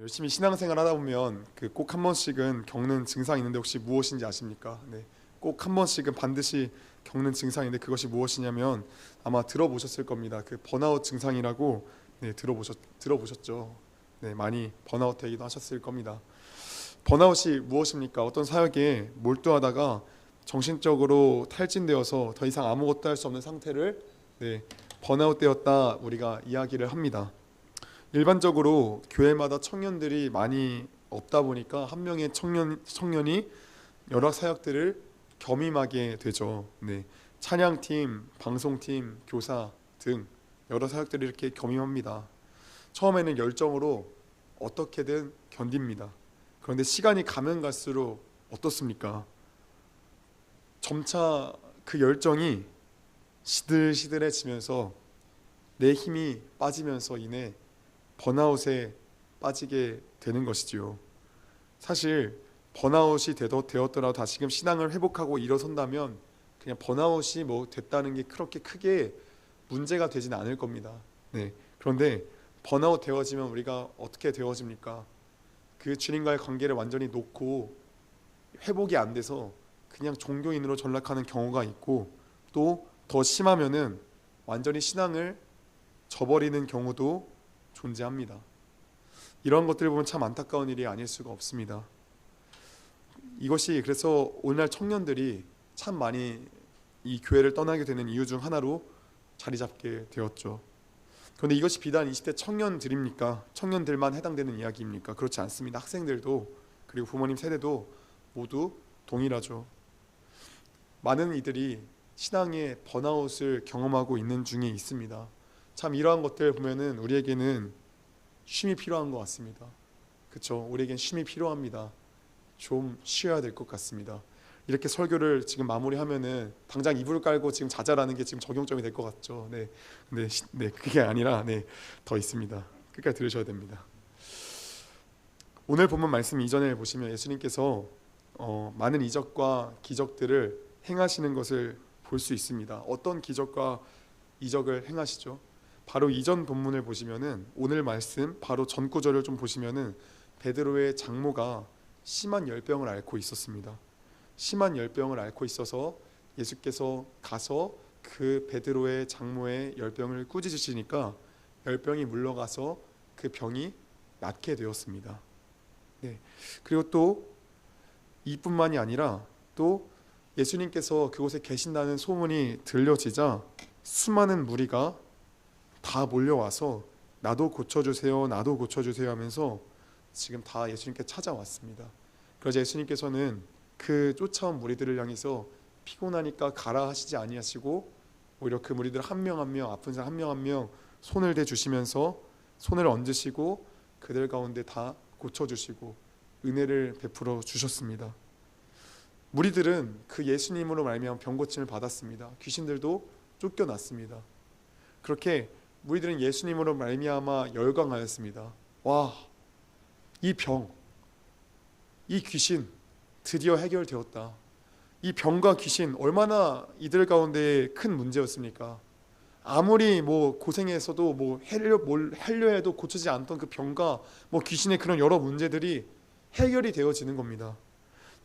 열심히 신앙생활 하다 보면 꼭 한 번씩은 겪는 증상이 있는데 혹시 무엇인지 아십니까? 네, 꼭 한 번씩은 반드시 겪는 증상인데 그것이 무엇이냐면 아마 들어보셨을 겁니다. 그 번아웃 증상이라고. 네, 들어보셨죠? 네, 많이 번아웃 되기도 하셨을 겁니다. 번아웃이 무엇입니까? 어떤 사역에 몰두하다가 정신적으로 탈진되어서 더 이상 아무것도 할 수 없는 상태를 번아웃 되었다 우리가 이야기를 합니다. 일반적으로 교회마다 청년들이 많이 없다 보니까 한 명의 청년이 여러 사역들을 겸임하게 되죠. 찬양팀, 방송팀, 교사 등 여러 사역들을 이렇게 겸임합니다. 처음에는 열정으로 어떻게든 견딥니다. 그런데 시간이 가면 갈수록 어떻습니까? 점차 그 열정이 시들시들해지면서 내 힘이 빠지면서 인해 번아웃에 빠지게 되는 것이지요. 사실 번아웃이 되었더라도 다시금 신앙을 회복하고 일어선다면 그냥 번아웃이 됐다는 게 그렇게 크게 문제가 되지는 않을 겁니다. 그런데 번아웃 되어지면 우리가 어떻게 되어집니까? 그 주님과의 관계를 완전히 놓고 회복이 안 돼서 그냥 종교인으로 전락하는 경우가 있고, 또 더 심하면은 완전히 신앙을 저버리는 경우도 존재합니다. 이런 것들을 보면 참 안타까운 일이 아닐 수가 없습니다. 이것이 그래서 오늘날 청년들이 참 많이 이 교회를 떠나게 되는 이유 중 하나로 자리 잡게 되었죠. 그런데 이것이 비단 20대 청년들입니까? 청년들만 해당되는 이야기입니까? 그렇지 않습니다. 학생들도 그리고 부모님 세대도 모두 동일하죠. 많은 이들이 신앙의 번아웃을 경험하고 있는 중에 있습니다. 참 이러한 것들 보면은 우리에게는 쉼이 필요한 것 같습니다. 그렇죠? 우리에겐 쉼이 필요합니다. 좀 쉬어야 될 것 같습니다. 이렇게 설교를 지금 마무리하면은 당장 이불 깔고 지금 자자라는 게 지금 적용점이 될 것 같죠. 근데 그게 아니라 더 있습니다. 끝까지 들으셔야 됩니다. 오늘 본문 말씀 이전에 보시면 예수님께서 많은 이적과 기적들을 행하시는 것을 볼 수 있습니다. 어떤 기적과 이적을 행하시죠? 바로 이전 본문을 보시면은 오늘 말씀 바로 전 구절을 좀 보시면은 베드로의 장모가 심한 열병을 앓고 있었습니다. 심한 열병을 앓고 있어서 예수께서 가서 그 베드로의 장모의 열병을 꾸짖으시니까 열병이 물러가서 그 병이 낫게 되었습니다. 그리고 또 이뿐만이 아니라 또 예수님께서 그곳에 계신다는 소문이 들려지자 수많은 무리가 다 몰려와서 나도 고쳐주세요, 나도 고쳐주세요 하면서 지금 다 예수님께 찾아왔습니다. 그러자 예수님께서는 그 쫓아온 무리들을 향해서 피곤하니까 가라 하시지 아니하시고 오히려 그 무리들 한 명 한 명, 아픈 사람 한 명 한 명 손을 대주시면서 손을 얹으시고 그들 가운데 다 고쳐주시고 은혜를 베풀어 주셨습니다. 무리들은 그 예수님으로 말미암아 병 고침을 받았습니다. 귀신들도 쫓겨났습니다. 그렇게 무리들은 예수님으로 말미암아 열광하였습니다. 와, 이 병, 이 귀신 드디어 해결되었다. 이 병과 귀신 얼마나 이들 가운데 큰 문제였습니까? 아무리 고생해서도 하려 해도 고치지 않던 그 병과 귀신의 그런 여러 문제들이 해결이 되어지는 겁니다.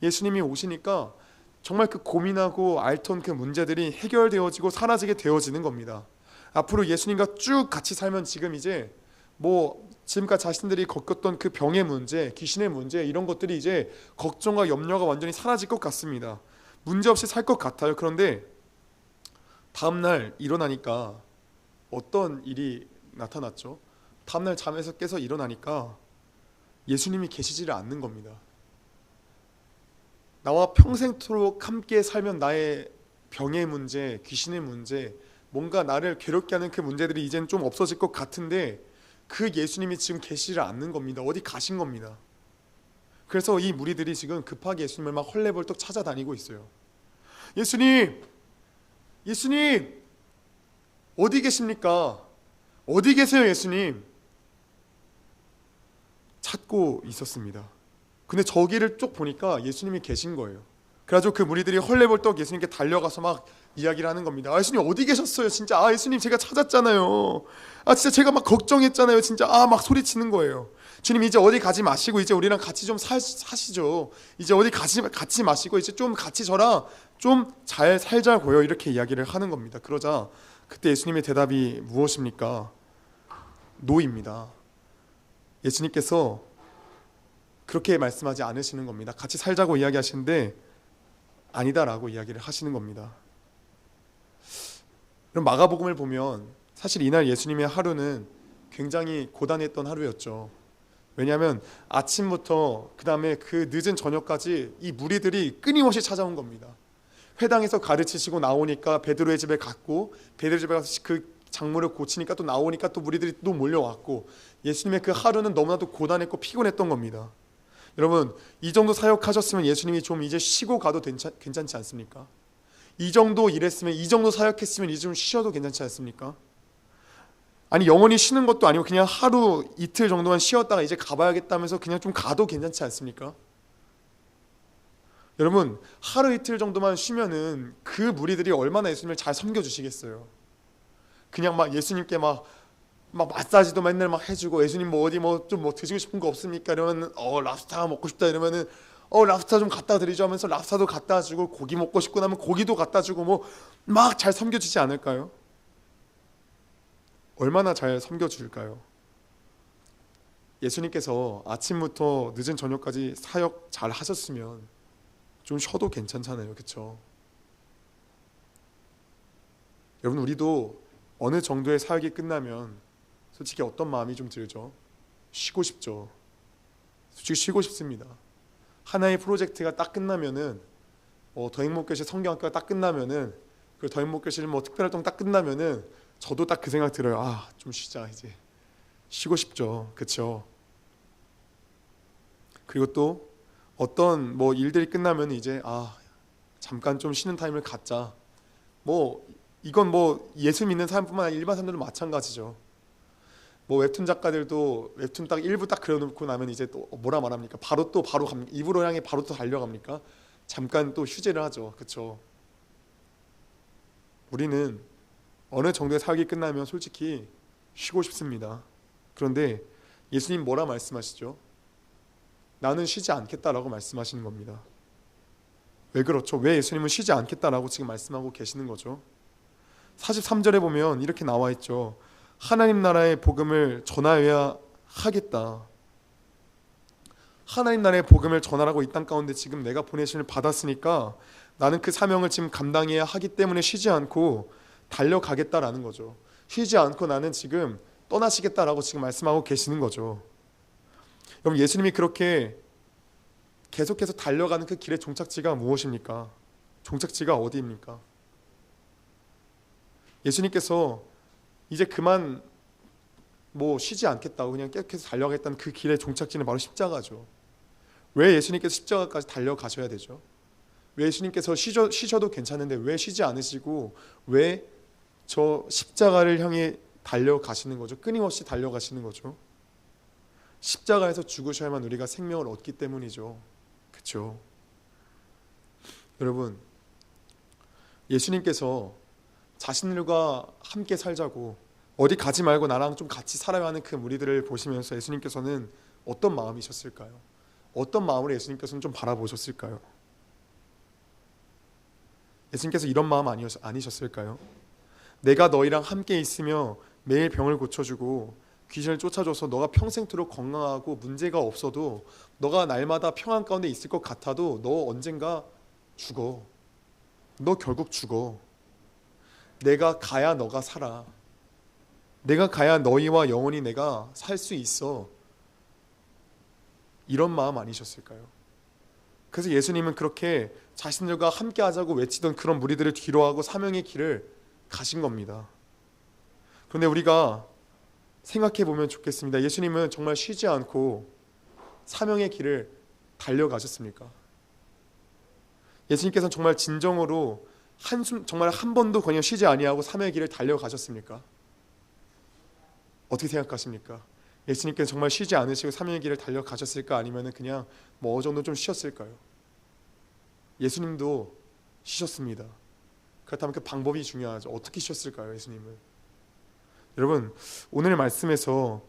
예수님이 오시니까 정말 그 고민하고 앓던 그 문제들이 해결되어지고 사라지게 되어지는 겁니다. 앞으로 예수님과 쭉 같이 살면 지금 이제 지금까지 자신들이 겪었던 그 병의 문제, 귀신의 문제 이런 것들이 이제 걱정과 염려가 완전히 사라질 것 같습니다. 문제없이 살 것 같아요. 그런데 다음날 일어나니까 어떤 일이 나타났죠? 다음날 잠에서 깨서 일어나니까 예수님이 계시지를 않는 겁니다. 나와 평생토록 함께 살면 나의 병의 문제, 귀신의 문제, 뭔가 나를 괴롭게 하는 그 문제들이 이제는 좀 없어질 것 같은데 그 예수님이 지금 계시지를 않는 겁니다. 어디 가신 겁니다. 그래서 이 무리들이 지금 급하게 예수님을 막 헐레벌떡 찾아다니고 있어요. 예수님! 예수님! 어디 계십니까? 어디 계세요, 예수님? 찾고 있었습니다. 근데 저기를 쭉 보니까 예수님이 계신 거예요. 그래가지고 그 무리들이 헐레벌떡 예수님께 달려가서 막 이야기를 하는 겁니다. 아, 예수님 어디 계셨어요? 진짜 예수님 제가 찾았잖아요. 진짜 제가 막 걱정했잖아요. 진짜 막 소리치는 거예요. 주님 이제 어디 가지 마시고 이제 우리랑 같이 좀 사시죠. 이제 어디 같이 마시고 이제 좀 같이 저랑 좀 잘 살자고요. 이렇게 이야기를 하는 겁니다. 그러자 그때 예수님의 대답이 무엇입니까? 노입니다. 예수님께서 그렇게 말씀하지 않으시는 겁니다. 같이 살자고 이야기하시는데 아니다라고 이야기를 하시는 겁니다. 그럼 마가복음을 보면 사실 이날 예수님의 하루는 굉장히 고단했던 하루였죠. 왜냐하면 아침부터 그 다음에 그 늦은 저녁까지 이 무리들이 끊임없이 찾아온 겁니다. 회당에서 가르치시고 나오니까 베드로의 집에 갔고, 베드로 집에 가서 그 작물을 고치니까 또 나오니까 또 무리들이 또 몰려왔고, 예수님의 그 하루는 너무나도 고단했고 피곤했던 겁니다. 여러분, 이 정도 사역하셨으면 예수님이 좀 이제 쉬고 가도 괜찮지 않습니까? 이 정도 일했으면, 이 정도 사역했으면 이제 좀 쉬어도 괜찮지 않습니까? 아니 영원히 쉬는 것도 아니고 그냥 하루 이틀 정도만 쉬었다가 이제 가봐야겠다면서 그냥 좀 가도 괜찮지 않습니까? 여러분, 하루 이틀 정도만 쉬면은 그 무리들이 얼마나 예수님을 잘 섬겨주시겠어요. 그냥 막 예수님께 막 마사지도 맨날 막 해주고, 예수님 뭐 어디 뭐 좀 뭐 드시고 싶은 거 없습니까? 이러면은 랍스타 먹고 싶다 이러면은 랍스타 좀 갖다 드리죠 하면서 랍스타도 갖다 주고, 고기 먹고 싶고 나면 고기도 갖다 주고 뭐 막 잘 섬겨주지 않을까요? 얼마나 잘 섬겨줄까요? 예수님께서 아침부터 늦은 저녁까지 사역 잘 하셨으면 좀 쉬어도 괜찮잖아요. 그렇죠? 여러분, 우리도 어느 정도의 사역이 끝나면 솔직히 어떤 마음이 좀 들죠? 쉬고 싶죠. 솔직히 쉬고 싶습니다. 하나의 프로젝트가 딱 끝나면은 더행목교실 성경학교가 딱 끝나면은, 그리고 더행목교실 뭐 특별활동 딱 끝나면은 저도 딱 그 생각 들어요. 좀 쉬자, 이제 쉬고 싶죠. 그렇죠? 그리고 또 어떤 뭐 일들이 끝나면 이제 잠깐 좀 쉬는 타임을 갖자. 뭐 이건 뭐 예수 믿는 사람뿐만 아니라 일반 사람들도 마찬가지죠. 뭐 웹툰 작가들도 웹툰 딱 1부 딱 그려놓고 나면 이제 또 뭐라 말합니까? 바로 입으로 향해 바로 또 달려갑니까? 잠깐 또 휴재를 하죠. 그렇죠? 우리는 어느 정도의 사역이 끝나면 솔직히 쉬고 싶습니다. 그런데 예수님 뭐라 말씀하시죠? 나는 쉬지 않겠다라고 말씀하시는 겁니다. 왜 그렇죠? 왜 예수님은 쉬지 않겠다라고 지금 말씀하고 계시는 거죠? 43절에 보면 이렇게 나와 있죠. 하나님 나라의 복음을 전하여야 하겠다. 하나님 나라의 복음을 전하라고 이 땅 가운데 지금 내가 보내심을 받았으니까 나는 그 사명을 지금 감당해야 하기 때문에 쉬지 않고 달려가겠다라는 거죠. 쉬지 않고 나는 지금 떠나시겠다라고 지금 말씀하고 계시는 거죠. 여러분, 예수님이 그렇게 계속해서 달려가는 그 길의 종착지가 무엇입니까? 종착지가 어디입니까? 예수님께서 이제 그만 뭐 쉬지 않겠다고 그냥 계속해서 달려가겠다는 그 길의 종착지는 바로 십자가죠. 왜 예수님께서 십자가까지 달려가셔야 되죠? 왜 예수님께서 쉬셔도 괜찮은데 왜 쉬지 않으시고 왜 저 십자가를 향해 달려가시는 거죠? 끊임없이 달려가시는 거죠. 십자가에서 죽으셔야만 우리가 생명을 얻기 때문이죠. 그렇죠? 여러분, 예수님께서 자신들과 함께 살자고 어디 가지 말고 나랑 좀 같이 살아야 하는 그 무리들을 보시면서 예수님께서는 어떤 마음이셨을까요? 어떤 마음으로 예수님께서는 좀 바라보셨을까요? 예수님께서 이런 마음 아니셨을까요? 내가 너희랑 함께 있으며 매일 병을 고쳐주고 귀신을 쫓아줘서 너가 평생토록 건강하고 문제가 없어도 너가 날마다 평안 가운데 있을 것 같아도 너 언젠가 죽어. 너 결국 죽어. 내가 가야 너가 살아. 내가 가야 너희와 영원히 내가 살 수 있어. 이런 마음 아니셨을까요? 그래서 예수님은 그렇게 자신들과 함께 하자고 외치던 그런 무리들을 뒤로하고 사명의 길을 가신 겁니다. 그런데 우리가 생각해 보면 좋겠습니다. 예수님은 정말 쉬지 않고 사명의 길을 달려가셨습니까? 예수님께서는 정말 진정으로 정말 한 번도 그냥 쉬지 아니하고 사명의 길을 달려가셨습니까? 어떻게 생각하십니까? 예수님께서 정말 쉬지 않으시고 사명의 길을 달려가셨을까? 아니면 그냥 뭐 어느 정도 좀 쉬었을까요? 예수님도 쉬셨습니다. 그렇다면 그 방법이 중요하죠. 어떻게 쉬었을까요, 예수님은? 여러분, 오늘 말씀에서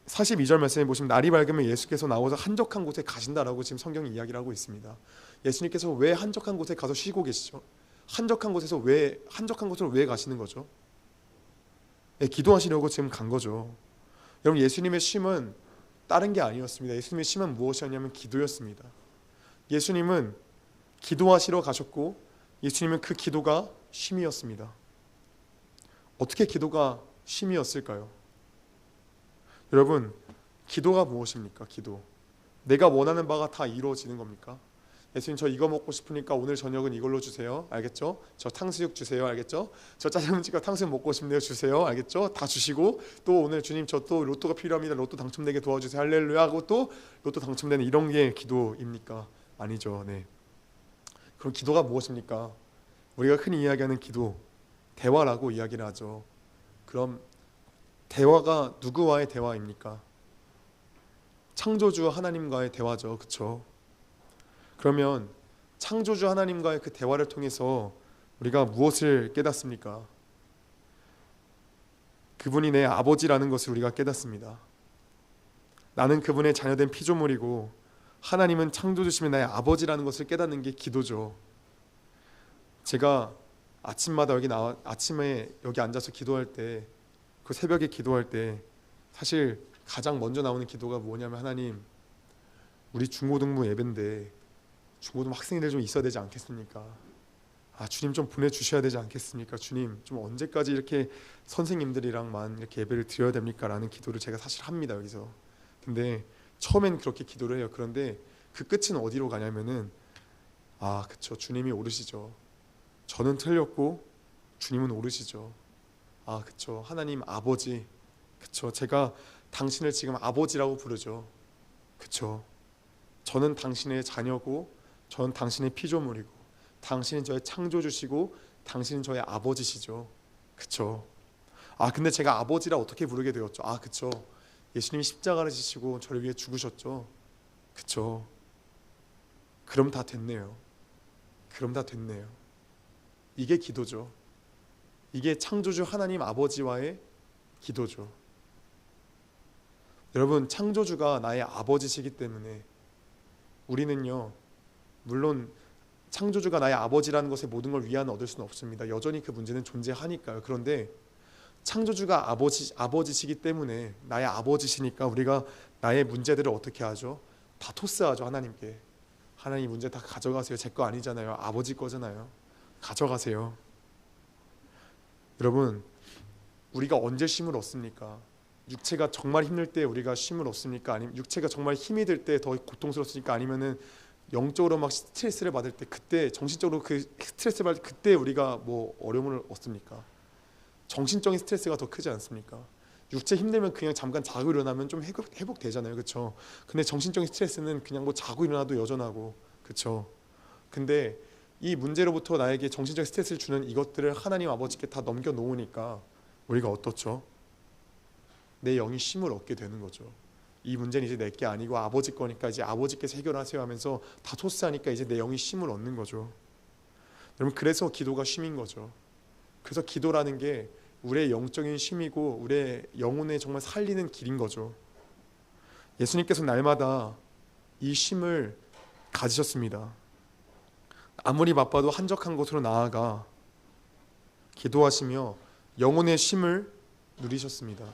42절 말씀에 보시면 날이 밝으면 예수께서 나오셔서 한적한 곳에 가신다라고 지금 성경이 이야기를 하고 있습니다. 예수님께서 왜 한적한 곳에 가서 쉬고 계시죠? 한적한 곳으로 왜 가시는 거죠? 네, 기도하시려고 지금 간 거죠. 여러분, 예수님의 쉼은 다른 게 아니었습니다. 예수님의 쉼은 무엇이었냐면 기도였습니다. 예수님은 기도하시러 가셨고 예수님은 그 기도가 쉼이었습니다. 어떻게 기도가 쉼이었을까요? 여러분, 기도가 무엇입니까? 기도. 내가 원하는 바가 다 이루어지는 겁니까? 예수님, 저 이거 먹고 싶으니까 오늘 저녁은 이걸로 주세요. 알겠죠? 저 탕수육 주세요. 알겠죠? 저 짜장면집가 탕수육 먹고 싶네요. 주세요. 알겠죠? 다 주시고 또 오늘 주님 저 또 로또가 필요합니다. 로또 당첨되게 도와주세요. 할렐루야 하고 또 로또 당첨되는 이런 게 기도입니까? 아니죠. 네. 그럼 기도가 무엇입니까? 우리가 흔히 이야기하는 기도, 대화라고 이야기를 하죠. 그럼 대화가 누구와의 대화입니까? 창조주 하나님과의 대화죠. 그렇죠? 그러면 창조주 하나님과의 그 대화를 통해서 우리가 무엇을 깨닫습니까? 그분이 내 아버지라는 것을 우리가 깨닫습니다. 나는 그분의 자녀된 피조물이고 하나님은 창조주시면 나의 아버지라는 것을 깨닫는 게 기도죠. 제가 아침마다 아침에 여기 앉아서 기도할 때, 그 새벽에 기도할 때 사실 가장 먼저 나오는 기도가 뭐냐면, 하나님, 우리 중고등부 예배인데 중고등 학생들 좀 있어야 되지 않겠습니까? 주님 좀 보내주셔야 되지 않겠습니까? 주님, 좀 언제까지 이렇게 선생님들이랑만 이렇게 예배를 드려야 됩니까? 라는 기도를 제가 사실 합니다, 여기서. 근데 처음엔 그렇게 기도를 해요. 그런데 그 끝은 어디로 가냐면은, 그쵸, 주님이 오르시죠. 저는 틀렸고 주님은 오르시죠. 그쵸, 하나님 아버지. 그쵸, 제가 당신을 지금 아버지라고 부르죠. 그쵸, 저는 당신의 자녀고 저는 당신의 피조물이고 당신은 저의 창조주시고 당신은 저의 아버지시죠. 그쵸. 근데 제가 아버지라 어떻게 부르게 되었죠? 그쵸, 예수님이 십자가를 지시고 저를 위해 죽으셨죠. 그쵸. 그럼 다 됐네요. 이게 기도죠. 이게 창조주 하나님 아버지와의 기도죠. 여러분, 창조주가 나의 아버지시기 때문에 우리는요, 물론 창조주가 나의 아버지라는 것에 모든 걸 위안 얻을 수는 없습니다. 여전히 그 문제는 존재하니까요. 그런데 창조주가 아버지시기 때문에, 나의 아버지시니까 우리가 나의 문제들을 어떻게 하죠? 다 토스하죠, 하나님께. 하나님, 문제 다 가져가세요. 제 거 아니잖아요. 아버지 거잖아요. 가져가세요. 여러분, 우리가 언제 쉼을 얻습니까? 육체가 정말 힘들 때 우리가 쉼을 얻습니까? 아니면 육체가 정말 힘이 들 때 더 고통스럽습니까? 아니면은 영적으로 막 스트레스를 받을 때, 그때 정신적으로 그 스트레스를 받을 때 그때 우리가 뭐 어려움을 얻습니까? 정신적인 스트레스가 더 크지 않습니까? 육체 힘들면 그냥 잠깐 자고 일어나면 좀 회복되잖아요. 그렇죠? 근데 정신적인 스트레스는 그냥 뭐 자고 일어나도 여전하고. 그렇죠? 근데 이 문제로부터 나에게 정신적 스트레스를 주는 이것들을 하나님 아버지께 다 넘겨 놓으니까 우리가 어떻죠? 내 영이 쉼을 얻게 되는 거죠. 이 문제는 이제 내 게 아니고 아버지 거니까 이제 아버지께서 해결하세요 하면서 다 토스하니까 이제 내 영이 쉼을 얻는 거죠. 여러분, 그래서 기도가 쉼인 거죠. 그래서 기도라는 게 우리의 영적인 쉼이고 우리의 영혼에 정말 살리는 길인 거죠. 예수님께서 날마다 이 쉼을 가지셨습니다. 아무리 바빠도 한적한 곳으로 나아가 기도하시며 영혼의 쉼을 누리셨습니다.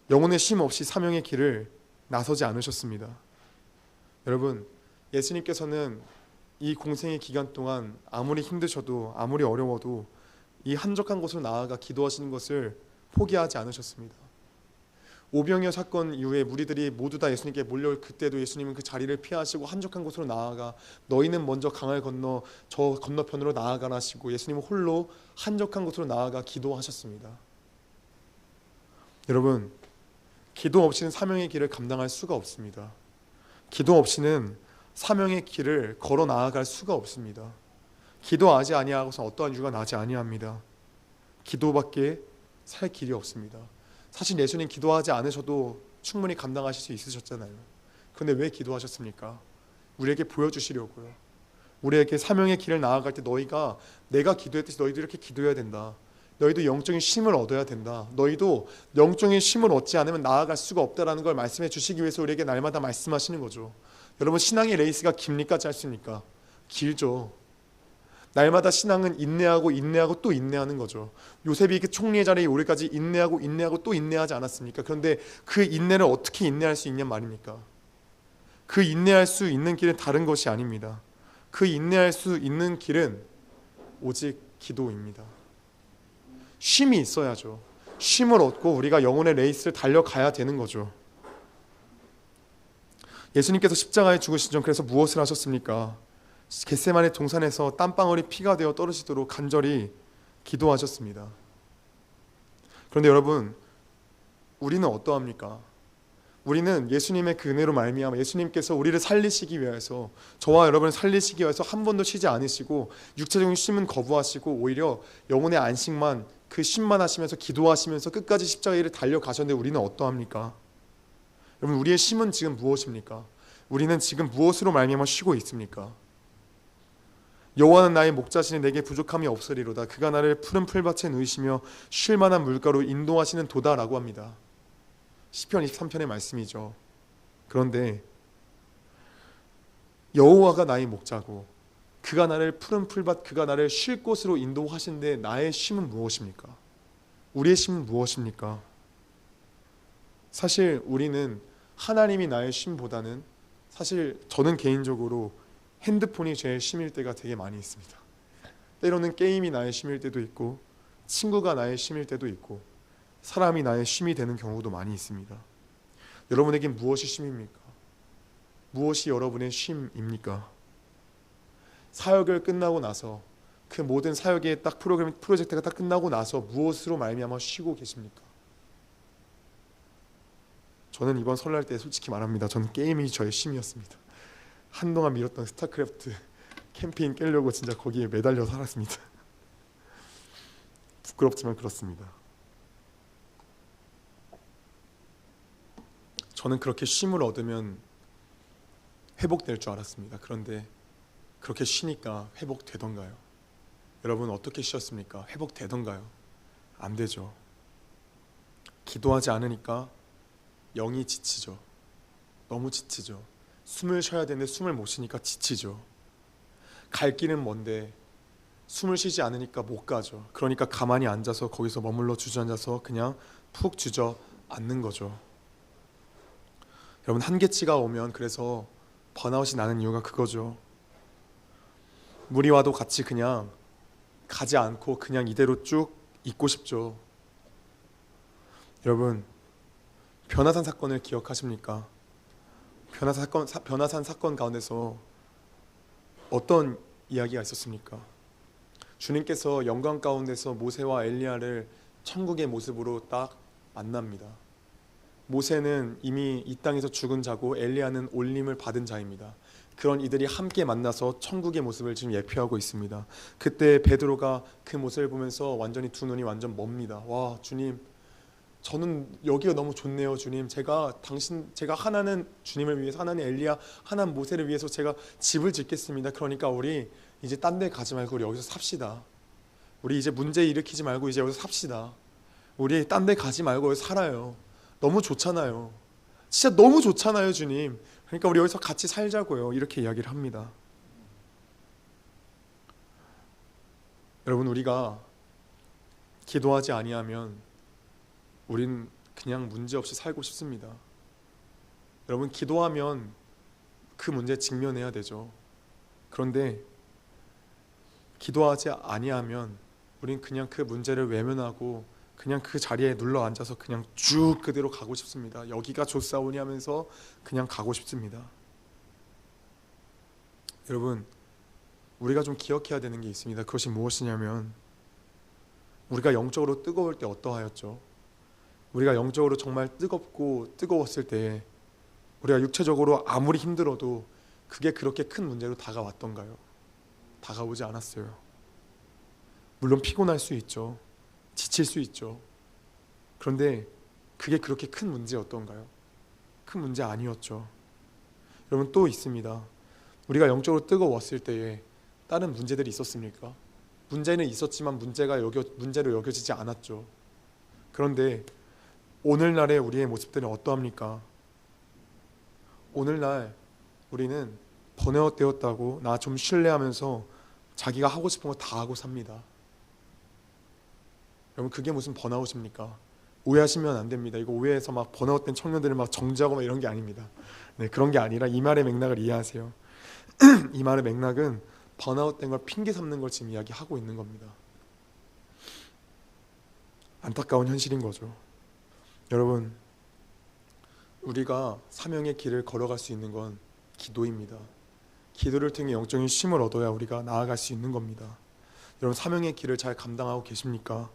영혼의 쉼 없이 사명의 길을 나서지 않으셨습니다. 여러분, 예수님께서는 이 공생의 기간 동안 아무리 힘드셔도 아무리 어려워도 이 한적한 곳으로 나아가 기도하시는 것을 포기하지 않으셨습니다. 오병이어 사건 이후에 무리들이 모두 다 예수님께 몰려올 그때도 예수님은 그 자리를 피하시고 한적한 곳으로 나아가 너희는 먼저 강을 건너 저 건너편으로 나아가라 하시고 예수님은 홀로 한적한 곳으로 나아가 기도하셨습니다. 여러분, 기도 없이는 사명의 길을 감당할 수가 없습니다. 기도 없이는 사명의 길을 걸어 나아갈 수가 없습니다. 기도하지 아니하고서 어떠한 유가 나지 아니합니다. 기도밖에 살 길이 없습니다. 사실 예수님 기도하지 않으셔도 충분히 감당하실 수 있으셨잖아요. 그런데 왜 기도하셨습니까? 우리에게 보여주시려고요. 우리에게 사명의 길을 나아갈 때 내가 기도했듯이 너희도 이렇게 기도해야 된다. 너희도 영적인 힘을 얻어야 된다. 너희도 영적인 힘을 얻지 않으면 나아갈 수가 없다라는 걸 말씀해 주시기 위해서 우리에게 날마다 말씀하시는 거죠. 여러분, 신앙의 레이스가 깁니까 짧습니까? 길죠. 날마다 신앙은 인내하고 또 인내하는 거죠. 요셉이 그 총리의 자리에 오기까지 인내하고 또 인내하지 않았습니까? 그런데 그 인내를 어떻게 인내할 수 있냔 말입니까? 그 인내할 수 있는 길은 다른 것이 아닙니다. 그 인내할 수 있는 길은 오직 기도입니다. 쉼이 있어야죠. 쉼을 얻고 우리가 영혼의 레이스를 달려가야 되는 거죠. 예수님께서 십자가에 죽으신 전 그래서 무엇을 하셨습니까? 겟세마네 동산에서 땀방울이 피가 되어 떨어지도록 간절히 기도하셨습니다. 그런데 여러분, 우리는 어떠합니까? 우리는 예수님의 그 은혜로 말미암아 예수님께서 우리를 살리시기 위해서, 저와 여러분을 살리시기 위해서 한 번도 쉬지 않으시고 육체적인 쉼은 거부하시고 오히려 영혼의 안식만, 그 쉼만 하시면서 기도하시면서 끝까지 십자가의 일을 달려가셨는데 우리는 어떠합니까? 여러분, 우리의 쉼은 지금 무엇입니까? 우리는 지금 무엇으로 말미암아 쉬고 있습니까? 여호와는 나의 목자시니 내게 부족함이 없으리로다. 그가 나를 푸른 풀밭에 누이시며 쉴 만한 물가로 인도하시는 도다라고 합니다. 시편 23편의 말씀이죠. 그런데 여호와가 나의 목자고 그가 나를 푸른 풀밭, 그가 나를 쉴 곳으로 인도하시는데 나의 쉼은 무엇입니까? 우리의 쉼은 무엇입니까? 사실 우리는 하나님이 나의 쉼보다는, 사실 저는 개인적으로 핸드폰이 제 쉼일 때가 되게 많이 있습니다. 때로는 게임이 나의 쉼일 때도 있고, 친구가 나의 쉼일 때도 있고, 사람이 나의 쉼이 되는 경우도 많이 있습니다. 여러분에겐 무엇이 쉼입니까? 무엇이 여러분의 쉼입니까? 사역을 끝나고 나서, 그 모든 사역의 딱 프로젝트가 딱 끝나고 나서 무엇으로 말미암아 쉬고 계십니까? 저는 이번 설날 때 솔직히 말합니다. 저는 게임이 저의 쉼이었습니다. 한동안 미뤘던 스타크래프트 캠페인 깨려고 진짜 거기에 매달려 살았습니다. 부끄럽지만 그렇습니다. 저는 그렇게 쉼을 얻으면 회복될 줄 알았습니다. 그런데 그렇게 쉬니까 회복되던가요? 여러분, 어떻게 쉬었습니까? 회복되던가요? 안 되죠. 기도하지 않으니까 영이 지치죠. 너무 지치죠. 숨을 쉬어야 되는데 숨을 못 쉬니까 지치죠. 갈 길은 먼데 숨을 쉬지 않으니까 못 가죠. 그러니까 가만히 앉아서 거기서 머물러 주저앉아서 그냥 푹 주저앉는 거죠. 여러분, 한계치가 오면 그래서 번아웃이 나는 이유가 그거죠. 무리와도 같이 그냥 가지 않고 그냥 이대로 쭉 있고 싶죠. 여러분, 변화산 사건을 기억하십니까? 변화산 사건 가운데서 어떤 이야기가 있었습니까? 주님께서 영광 가운데서 모세와 엘리야를 천국의 모습으로 딱 만납니다. 모세는 이미 이 땅에서 죽은 자고 엘리야는 올림을 받은 자입니다. 그런 이들이 함께 만나서 천국의 모습을 지금 예표하고 있습니다. 그때 베드로가 그 모습을 보면서 완전히 두 눈이 완전 멉니다. 와, 주님, 저는 여기가 너무 좋네요. 주님, 제가 하나는 주님을 위해서, 하나는 엘리야, 하나는 모세를 위해서 제가 집을 짓겠습니다. 그러니까 우리 이제 딴 데 가지 말고 우리 여기서 삽시다. 우리 이제 문제 일으키지 말고 이제 여기서 삽시다. 우리 딴 데 가지 말고 여기서 살아요. 너무 좋잖아요. 진짜 너무 좋잖아요, 주님. 그러니까 우리 여기서 같이 살자고요. 이렇게 이야기를 합니다. 여러분, 우리가 기도하지 아니하면 우린 그냥 문제없이 살고 싶습니다. 여러분, 기도하면 그 문제에 직면해야 되죠. 그런데 기도하지 아니하면 우린 그냥 그 문제를 외면하고 그냥 그 자리에 눌러 앉아서 그냥 쭉 그대로 가고 싶습니다. 여기가 좋사오니 하면서 그냥 가고 싶습니다. 여러분, 우리가 좀 기억해야 되는 게 있습니다. 그것이 무엇이냐면, 우리가 영적으로 뜨거울 때 어떠하였죠? 우리가 영적으로 정말 뜨거웠을 때 우리가 육체적으로 아무리 힘들어도 그게 그렇게 큰 문제로 다가왔던가요? 다가오지 않았어요. 물론 피곤할 수 있죠. 지칠 수 있죠. 그런데 그게 그렇게 큰 문제였던가요? 큰 문제 아니었죠. 여러분, 또 있습니다. 우리가 영적으로 뜨거웠을 때에 다른 문제들이 있었습니까? 문제는 있었지만 문제로 여겨지지 않았죠. 그런데 오늘날의 우리의 모습들은 어떠합니까? 오늘날 우리는 번아웃 되었다고 나 좀 쉴래 하면서 자기가 하고 싶은 거 다 하고 삽니다. 여러분, 그게 무슨 번아웃입니까? 오해하시면 안 됩니다. 이거 오해해서 막 번아웃된 청년들을 막 정죄하고 막 이런 게 아닙니다. 네, 그런 게 아니라 이 말의 맥락을 이해하세요. 이 말의 맥락은 번아웃된 걸 핑계 삼는 걸 지금 이야기하고 있는 겁니다. 안타까운 현실인 거죠. 여러분, 우리가 사명의 길을 걸어갈 수 있는 건 기도입니다. 기도를 통해 영적인 쉼을 얻어야 우리가 나아갈 수 있는 겁니다. 여러분, 사명의 길을 잘 감당하고 계십니까?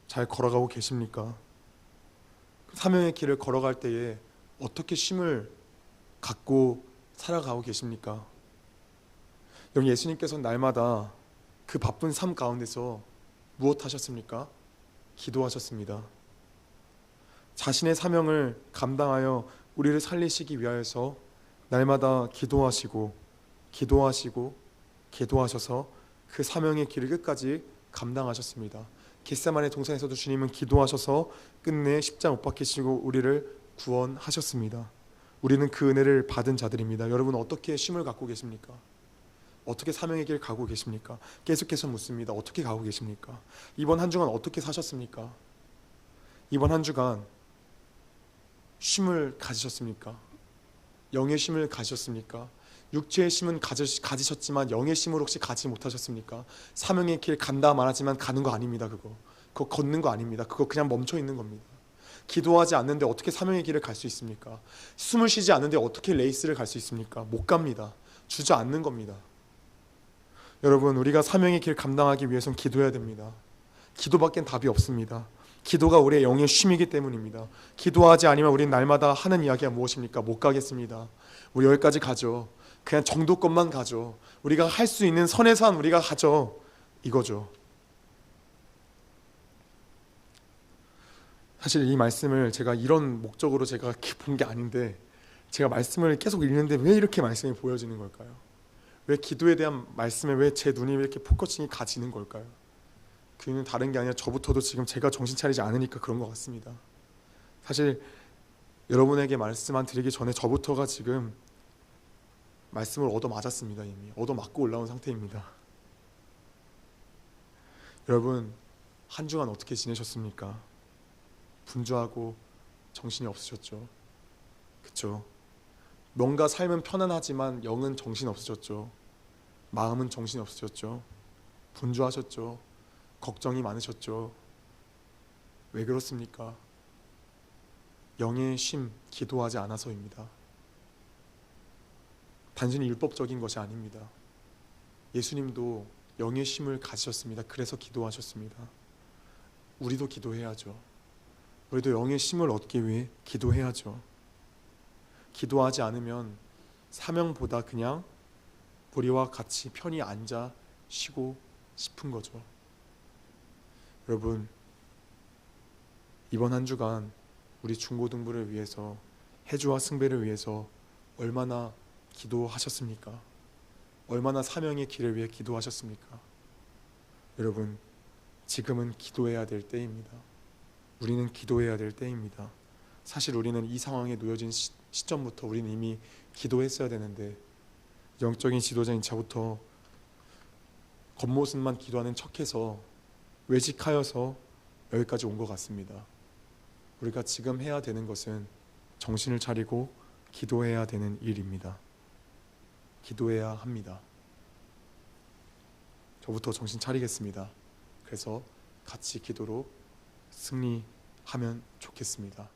잘 걸어가고 계십니까? 사명의 길을 걸어갈 때에 어떻게 쉼을 갖고 살아가고 계십니까? 여러분, 예수님께서는 날마다 그 바쁜 삶 가운데서 무엇 하셨습니까? 기도하셨습니다. 자신의 사명을 감당하여 우리를 살리시기 위하여서 날마다 기도하시고 기도하셔서 그 사명의 길을 끝까지 감당하셨습니다. 겟세마네 동산에서도 주님은 기도하셔서 끝내 십자가 못 박히시고 우리를 구원하셨습니다. 우리는 그 은혜를 받은 자들입니다. 여러분, 어떻게 쉼을 갖고 계십니까? 어떻게 사명의 길 가고 계십니까? 계속해서 묻습니다. 어떻게 가고 계십니까? 이번 한 주간 어떻게 사셨습니까? 이번 한 주간 쉼을 가지셨습니까? 영의 쉼을 가지셨습니까? 육체의 쉼은 가지셨지만 영의 쉼을 혹시 가지 못하셨습니까? 사명의 길 간다 말하지만 가는 거 아닙니다. 그거 걷는 거 아닙니다. 그거 그냥 멈춰 있는 겁니다. 기도하지 않는데 어떻게 사명의 길을 갈 수 있습니까? 숨을 쉬지 않는데 어떻게 레이스를 갈 수 있습니까? 못 갑니다. 주저앉는 겁니다. 여러분, 우리가 사명의 길 감당하기 위해서는 기도해야 됩니다. 기도밖엔 답이 없습니다. 기도가 우리의 영의 쉼이기 때문입니다. 기도하지 않으면 우리는 날마다 하는 이야기가 무엇입니까? 못 가겠습니다. 우리 여기까지 가죠. 그냥 정도껏만 가죠. 우리가 할 수 있는 선에서 한 우리가 가죠. 이거죠. 사실 이 말씀을 제가 이런 목적으로 제가 본 게 아닌데, 제가 말씀을 계속 읽는데 왜 이렇게 말씀이 보여지는 걸까요? 왜 기도에 대한 말씀에 왜 제 눈이 왜 이렇게 포커싱이 가지는 걸까요? 그 이유는 다른 게 아니라 저부터도 지금 제가 정신 차리지 않으니까 그런 것 같습니다. 사실 여러분에게 말씀만 드리기 전에 저부터가 지금 말씀을 얻어맞았습니다. 이미 얻어맞고 올라온 상태입니다. 여러분, 한 주간 어떻게 지내셨습니까? 분주하고 정신이 없으셨죠? 그렇죠? 뭔가 삶은 편안하지만 영은 정신 없으셨죠? 마음은 정신 없으셨죠? 분주하셨죠? 걱정이 많으셨죠? 왜 그렇습니까? 영의 쉼, 기도하지 않아서입니다. 단순히 율법적인 것이 아닙니다. 예수님도 영의 쉼을 가지셨습니다. 그래서 기도하셨습니다. 우리도 기도해야죠. 우리도 영의 쉼을 얻기 위해 기도해야죠. 기도하지 않으면 사명보다 그냥 우리와 같이 편히 앉아 쉬고 싶은 거죠. 여러분, 이번 한 주간 우리 중고등부를 위해서, 해주와 승배를 위해서 얼마나 기도하셨습니까? 얼마나 사명의 길을 위해 기도하셨습니까? 여러분, 지금은 기도해야 될 때입니다. 우리는 기도해야 될 때입니다. 사실 우리는 이 상황에 놓여진 시점부터 우리는 이미 기도했어야 되는데, 영적인 지도자인 저부터 겉모습만 기도하는 척해서 외식하여서 여기까지 온 것 같습니다. 우리가 지금 해야 되는 것은 정신을 차리고 기도해야 되는 일입니다. 기도해야 합니다. 저부터 정신 차리겠습니다. 그래서 같이 기도로 승리하면 좋겠습니다.